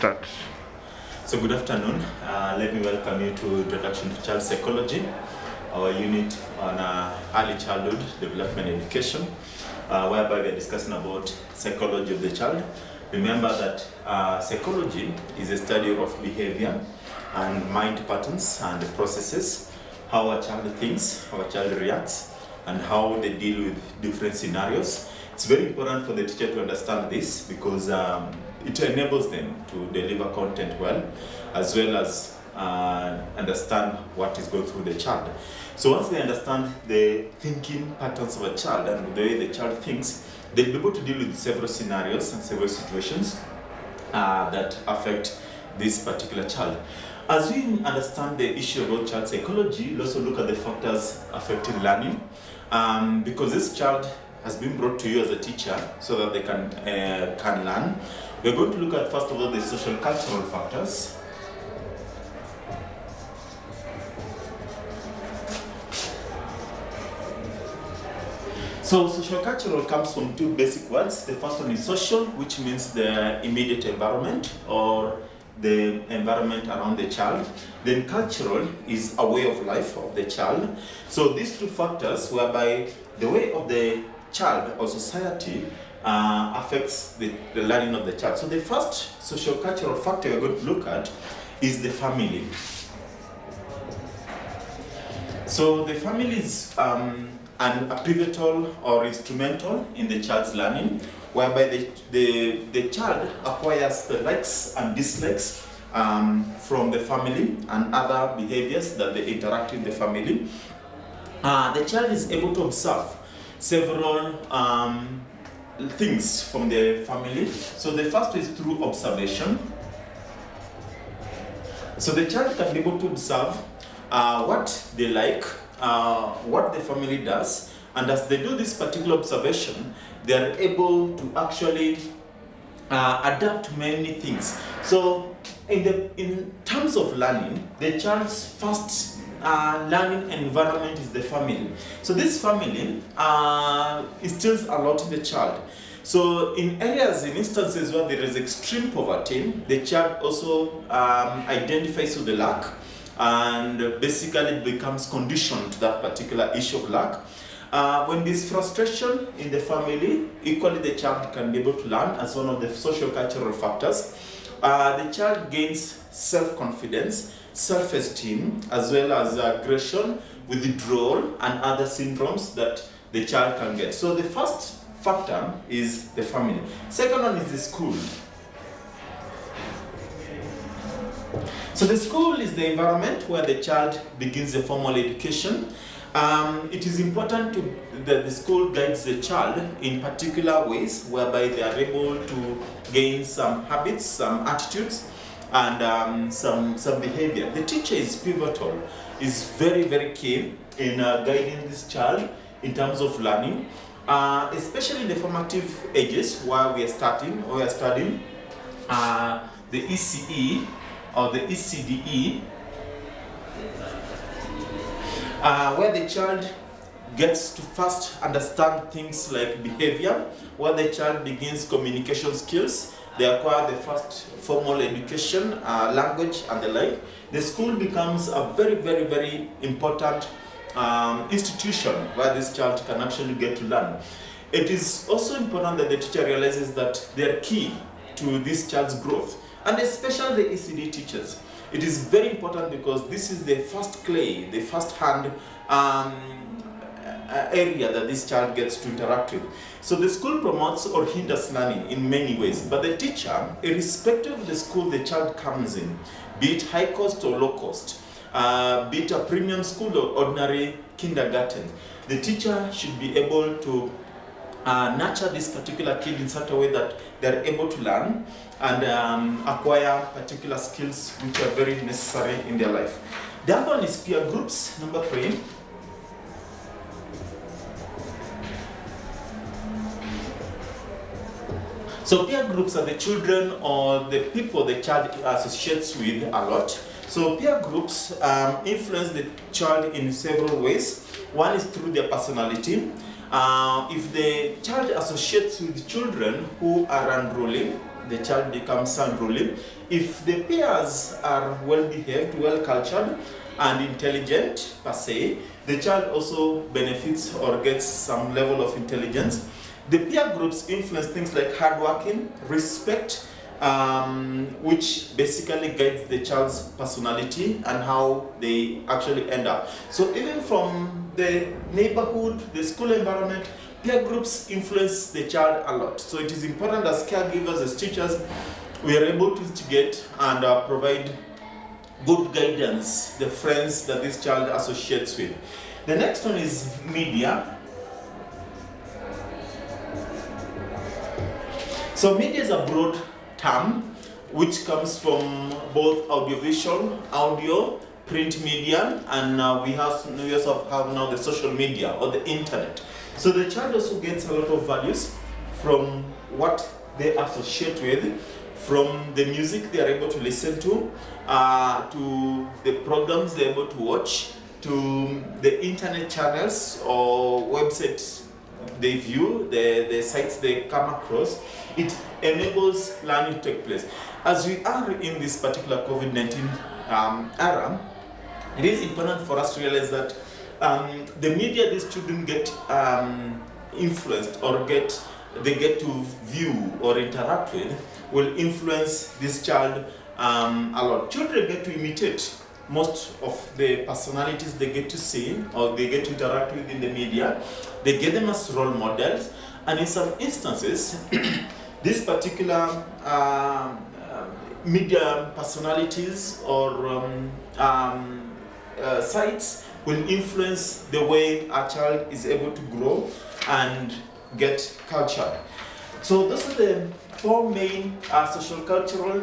start. So good afternoon. Let me welcome you to Introduction to Child Psychology, our unit on early childhood development education, whereby we are discussing about psychology of the child. Remember that psychology is a study of behavior and mind patterns and processes, how a child thinks, how a child reacts, and how they deal with different scenarios. It's very important for the teacher to understand this because it enables them to deliver content well as understand what is going through the child. So once they understand the thinking patterns of a child and the way the child thinks, they'll be able to deal with several scenarios and several situations that affect this particular child. As we understand the issue about child psychology, we'll also look at the factors affecting learning, because this child has been brought to you as a teacher so that they can learn. We're going to look at, first of all, the social cultural factors. So social cultural comes from two basic words. The first one is social, which means the immediate environment or the environment around the child. Then cultural is a way of life of the child. So these two factors, whereby the way of the child or society affects the learning of the child. So the first social cultural factor we're going to look at is the family. So the family is a pivotal or instrumental in the child's learning, whereby the child acquires the likes and dislikes from the family and other behaviors that they interact in the family. The child is able to observe several things from the family. So the first is through observation. So the child can be able to observe what they like, what the family does, and as they do this particular observation, they are able to actually adapt to many things. So in terms of learning, the child's first learning environment is the family. So this family instills a lot in the child. So in instances where there is extreme poverty, the child also identifies with the lack and basically becomes conditioned to that particular issue of lack. When there's frustration in the family, equally the child can be able to learn as one of the social cultural factors. The child gains self-confidence, self-esteem, as well as aggression, withdrawal, and other syndromes that the child can get. So the first factor is the family. Second one is the school. So the school is the environment where the child begins the formal education. It is important that the school guides the child in particular ways whereby they are able to gain some habits, some attitudes, and some behavior. The teacher is pivotal, is very, very key in guiding this child in terms of learning, especially in the formative ages where we are studying the ECE or the ECDE, where the child gets to first understand things like behavior, where the child begins communication skills. They acquire the first formal education, language, and the like. The school becomes a very, very, very important institution where this child can actually get to learn. It is also important that the teacher realizes that they are key to this child's growth, and especially the ECD teachers. It is very important because this is the first clay, the first hand area that this child gets to interact with. So the school promotes or hinders learning in many ways, but the teacher, irrespective of the school the child comes in, be it high cost or low cost, be it a premium school or ordinary kindergarten, the teacher should be able to nurture this particular kid in such a way that they're able to learn and acquire particular skills which are very necessary in their life. The other one is peer groups, number 3. So peer groups are the children or the people the child associates with a lot. So peer groups influence the child in several ways. One is through their personality. If the child associates with children who are unruly, the child becomes unruly. If the peers are well behaved, well cultured, and intelligent per se, the child also benefits or gets some level of intelligence. The peer groups influence things like hardworking, respect, which basically guides the child's personality and how they actually end up. So even from the neighborhood, the school environment, peer groups influence the child a lot. So it is important as caregivers, as teachers, we are able to instigate and provide good guidance, the friends that this child associates with. The next one is media. So media is a broad term which comes from both audiovisual, audio, print media, and we also have now the social media or the internet. So the child also gets a lot of values from what they associate with, from the music they are able to listen to the programs they're able to watch, to the internet channels or websites they view, the sites they come across. It enables learning to take place. As we are in this particular COVID-19 era, it is important for us to realize that the media these children get influenced or they get to view or interact with will influence this child a lot. Children get to imitate most of the personalities they get to see or they get to interact with in the media. They get them as role models, and in some instances, these particular media personalities or sites will influence the way a child is able to grow and get cultured. So those are the four main social cultural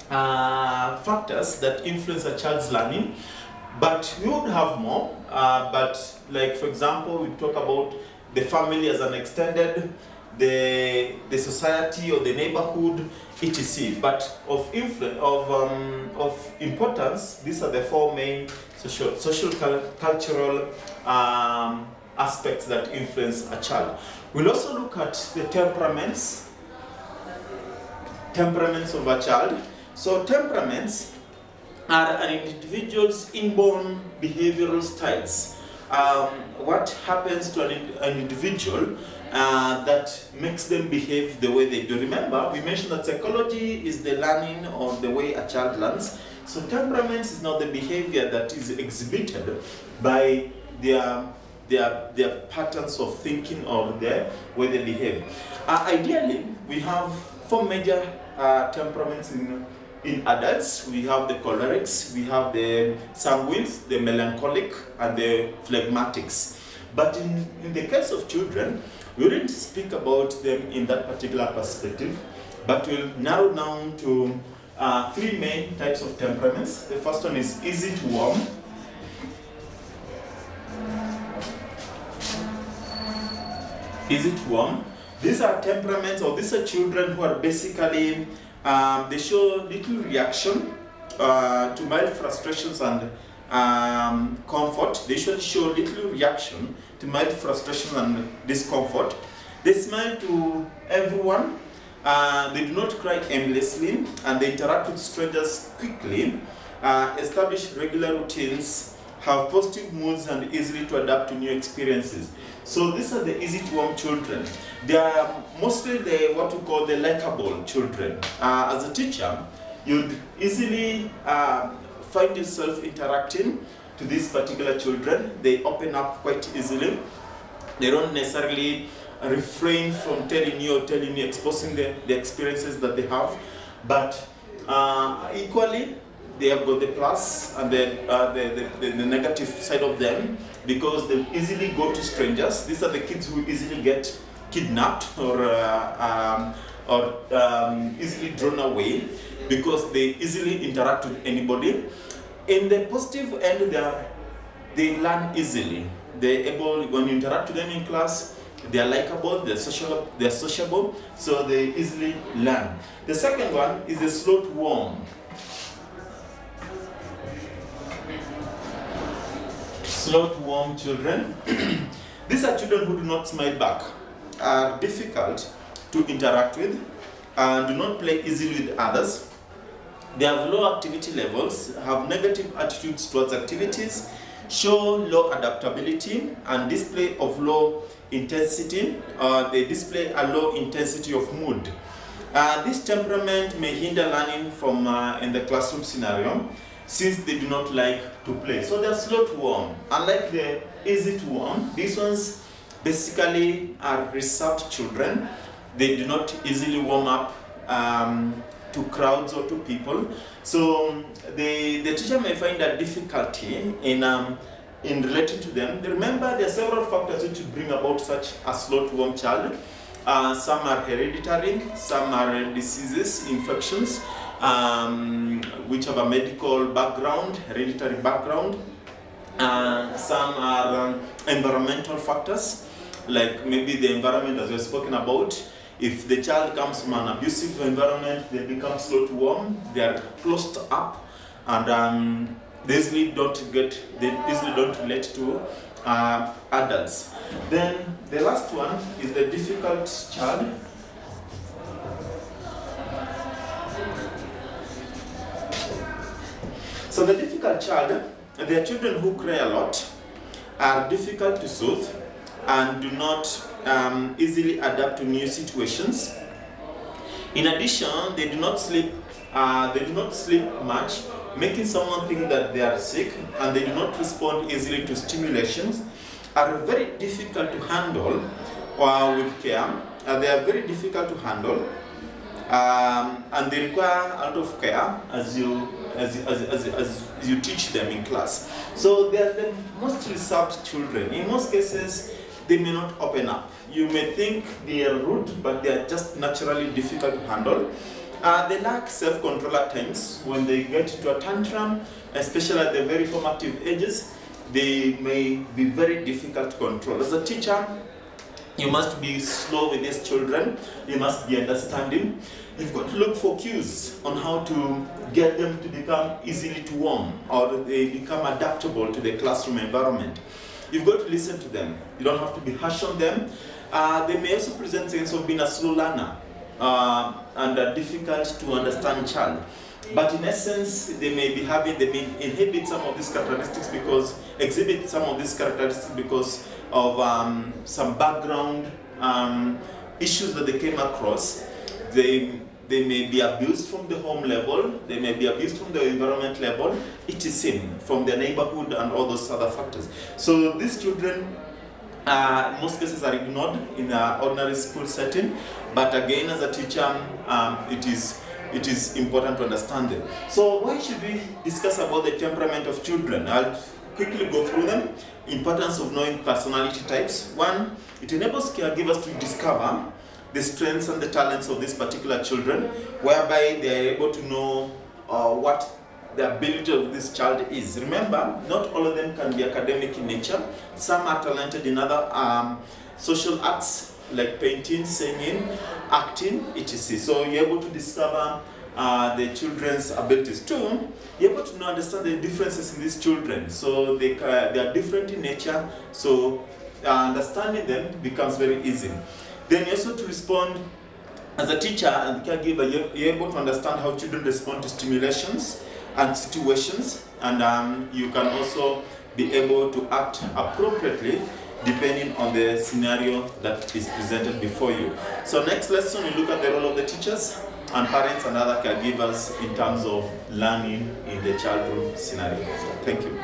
factors that influence a child's learning, but we would have more. But like for example, we talk about the family as an extended, the society or the neighborhood, etc. But of importance, these are the four main social cultural aspects that influence a child. We'll also look at the temperaments of a child. So temperaments are an individual's inborn behavioral styles. What happens to an individual that makes them behave the way they do. Remember, we mentioned that psychology is the learning or the way a child learns. So temperaments is not the behavior that is exhibited by their patterns of thinking or their way they behave. Ideally, we have four major temperaments in adults. We have the cholerics, we have the sanguines, the melancholic, and the phlegmatics. But in the case of children, we didn't speak about them in that particular perspective, but we'll narrow down to three main types of temperaments. The first one is easy to warm. Easy to warm. These are temperaments, or these are children who are basically, they show little reaction to mild frustrations and comfort. They should show little reaction to mild frustration and discomfort. They smile to everyone. They do not cry aimlessly, and they interact with strangers quickly, establish regular routines, have positive moods, and easily to adapt to new experiences. So these are the easy to warm children. They are mostly what we call the likable children. As a teacher, you'd easily find yourself interacting to these particular children. They open up quite easily. They don't necessarily refrain from telling you, exposing the experiences that they have, but equally they have got the plus and the negative side of them, because they easily go to strangers. These are the kids who easily get kidnapped or easily drawn away, because they easily interact with anybody. In the positive end, they learn easily. They're able, when you interact with them in class, they are likable, they're sociable, so they easily learn. The second one is the slow to warm. Slow to warm children. These are children who do not smile back, are difficult to interact with, do not play easily with others. They have low activity levels, have negative attitudes towards activities, show low adaptability, and display of low intensity. They display a low intensity of mood. This temperament may hinder learning from in the classroom scenario, since they do not like to play. So they're slow to warm. Unlike the easy to warm, these ones basically are reserved children. They do not easily warm up to crowds or to people. So the teacher may find a difficulty in relating to them. Remember, there are several factors which bring about such a slow to warm child. Some are hereditary, some are diseases, infections, which have a medical background, hereditary background. Some are environmental factors, like maybe the environment as we've spoken about. If the child comes from an abusive environment, they become slow to warm, they are closed up, and they easily don't relate to adults. Then the last one is the difficult child. So the difficult child, they are children who cry a lot, are difficult to soothe, and do not easily adapt to new situations. In addition, they do not sleep much, making someone think that they are sick, and they do not respond easily to stimulations, are very difficult to handle with care. They are very difficult to handle, and they require a lot of care as you teach them in class. So they are the most reserved children. In most cases, they may not open up. You may think they are rude, but they are just naturally difficult to handle. They lack self-control at times. When they get into a tantrum, especially at the very formative ages, they may be very difficult to control. As a teacher, you must be slow with these children. You must be understanding. You've got to look for cues on how to get them to become easily to warm, or they become adaptable to the classroom environment. You've got to listen to them. You don't have to be harsh on them. They may also present signs of being a slow learner and a difficult to understand child. But in essence, they may exhibit some of these characteristics because of some background issues that they came across. They may be abused from the home level, they may be abused from the environment level, etc., from the neighborhood and all those other factors. So these children, in most cases, are ignored in an ordinary school setting, but again, as a teacher, it is important to understand them. So why should we discuss about the temperament of children? I'll quickly go through them. Importance of knowing personality types. One, it enables caregivers to discover the strengths and the talents of these particular children, whereby they are able to know what the ability of this child is. Remember, not all of them can be academic in nature. Some are talented in other social arts, like painting, singing, acting, etc. So you're able to discover the children's abilities. Two, you're able to understand the differences in these children. So they are different in nature, so understanding them becomes very easy. Then you also to respond as a teacher and caregiver, you're able to understand how children respond to stimulations and situations, and you can also be able to act appropriately depending on the scenario that is presented before you. So next lesson, we look at the role of the teachers and parents and other caregivers in terms of learning in the childhood scenario. So thank you.